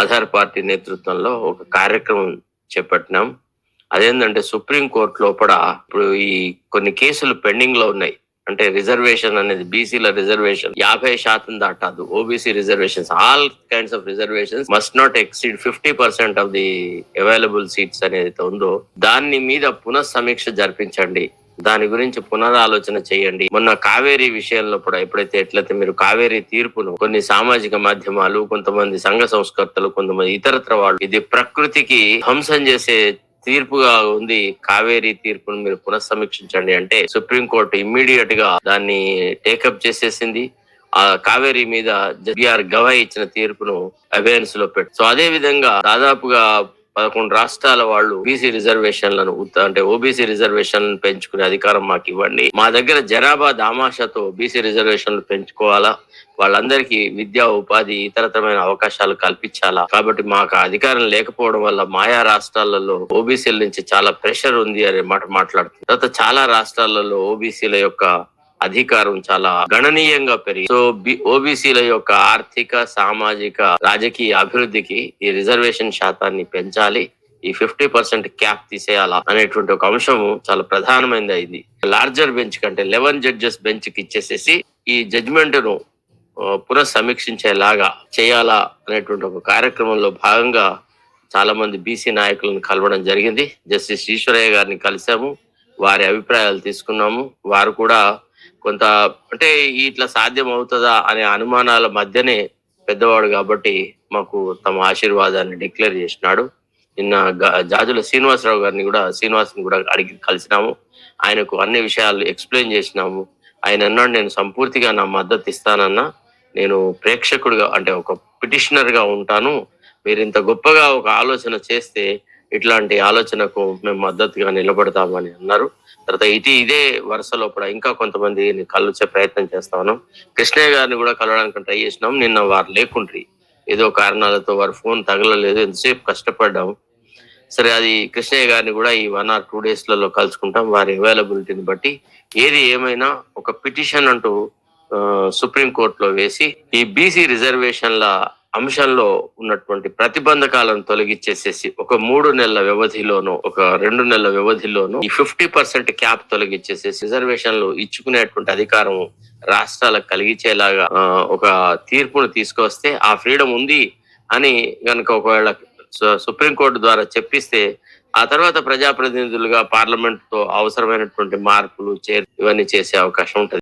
Aadhaar party నేతృత్వంలో ఒక కార్యక్రమం చేపట్టినాం. అదేంటంటే సుప్రీం కోర్టు లోపల ఇప్పుడు ఈ కొన్ని కేసులు పెండింగ్ లో ఉన్నాయి. అంటే రిజర్వేషన్ అనేది బీసీల రిజర్వేషన్ 50% దాటాదు. OBC reservations all kinds of reservations must not exceed 50% of the available seats అనేది ఉందో దాని మీద పునఃసమీక్ష జరిపించండి. దాని గురించి పునరాలోచన చేయండి. మొన్న కావేరీ విషయంలో కూడా ఎట్లయితే మీరు కావేరీ తీర్పును కొన్ని సామాజిక మాధ్యమాలు, కొంతమంది సంఘ సంస్కర్తలు, కొంతమంది ఇతరత్ర వాళ్ళు ఇది ప్రకృతికి ధ్వంసం చేసే తీర్పుగా ఉంది, కావేరీ తీర్పును మీరు పునఃసమీక్షించండి అంటే సుప్రీంకోర్టు ఇమ్మీడియట్ గా దాన్ని టేకప్ చేసేసింది. ఆ కావేరీ మీద బిఆర్ గవాయ్ ఇచ్చిన తీర్పును అబేయన్స్ లో పెట్టి, సో అదే విధంగా దాదాపుగా 11 రాష్ట్రాల వాళ్ళు బీసీ రిజర్వేషన్లను అంటే ఓబీసీ రిజర్వేషన్లను పెంచుకునే అధికారం మాకు ఇవ్వండి. మా దగ్గర జనాభా దామాషతో బీసీ రిజర్వేషన్లు పెంచుకోవాలా, వాళ్ళందరికీ విద్యా ఉపాధి ఇతరతరమైన అవకాశాలు కల్పించాలా. కాబట్టి మాకు అధికారం లేకపోవడం వల్ల మాయా రాష్ట్రాలలో ఓబీసీల నుంచి చాలా ప్రెషర్ ఉంది అనే మాట మాట్లాడుతుంది. తర్వాత చాలా రాష్ట్రాలలో ఓబీసీల యొక్క అధికారం చాలా గణనీయంగా పెరిగి, సో ఓబీసీల యొక్క ఆర్థిక, సామాజిక, రాజకీయ అభివృద్ధికి ఈ రిజర్వేషన్ శాతాన్ని పెంచాలి, ఈ 50% క్యాప్ తీసేయాలా అనేటువంటి ఒక అంశము చాలా ప్రధానమైనది అయింది. లార్జర్ బెంచ్ కంటే 11 జడ్జెస్ బెంచ్ కి ఇచ్చేసేసి ఈ జడ్జిమెంట్ ను పునఃసమీక్షించేలాగా చేయాలా అనేటువంటి ఒక కార్యక్రమంలో భాగంగా చాలా మంది బీసీ నాయకులను కలవడం జరిగింది. జస్టిస్ ఈశ్వరయ్య గారిని కలిసాము, వారి అభిప్రాయాలు తీసుకున్నాము. వారు కూడా కొంత అంటే ఇట్లా సాధ్యం అవుతుందా అనే అనుమానాల మధ్యనే పెద్దవాడు కాబట్టి మాకు తమ ఆశీర్వాదాన్ని డిక్లేర్ చేసినాడు. నిన్న జాజుల శ్రీనివాసని కూడా అడిగి కలిసినాము. ఆయనకు అన్ని విషయాలు ఎక్స్ప్లెయిన్ చేసినాము. ఆయన అన్నాడు, నేను సంపూర్తిగా నా మద్దతు ఇస్తానన్నా, నేను ప్రేక్షకుడిగా అంటే ఒక పిటిషనర్ గా ఉంటాను, మీరు ఇంత గొప్పగా ఒక ఆలోచన చేస్తే ఇట్లాంటి ఆలోచనకు మేము మద్దతుగా నిలబడతామని అన్నారు. తర్వాత ఇదే వరుస లోపల ఇంకా కొంతమంది కలిసే ప్రయత్నం చేస్తా ఉన్నాం. కృష్ణయ్య గారిని కూడా కలవడానికి ట్రై చేసినాం. నిన్న వారు లేకుండ్రి, ఏదో కారణాలతో వారి ఫోన్ తగలలేదు, ఎంతసేపు కష్టపడ్డాం. సరే, అది కృష్ణయ్య గారిని కూడా ఈ 1 or 2 days లలో కలుసుకుంటాం, వారి అవైలబిలిటీని బట్టి. ఏది ఏమైనా ఒక పిటిషన్ అంటూ సుప్రీం కోర్టులో వేసి ఈ బీసీ రిజర్వేషన్ల అంశంలో ఉన్నటువంటి ప్రతిబంధకాలను తొలగించేసేసి ఒక 3 నెలల వ్యవధిలోనో ఒక 2 నెలల వ్యవధిలోనో ఈ 50% క్యాప్ తొలగించేసేసి రిజర్వేషన్లు ఇచ్చుకునేటువంటి అధికారం రాష్ట్రాలకు కలిగించేలాగా ఒక తీర్పును తీసుకొస్తే ఆ ఫ్రీడమ్ ఉంది అని గనక ఒకవేళ సుప్రీంకోర్టు ద్వారా చెప్పిస్తే ఆ తర్వాత ప్రజాప్రతినిధులుగా పార్లమెంట్ తో అవసరమైనటువంటి మార్పులు ఇవన్నీ చేసే అవకాశం ఉంటుంది.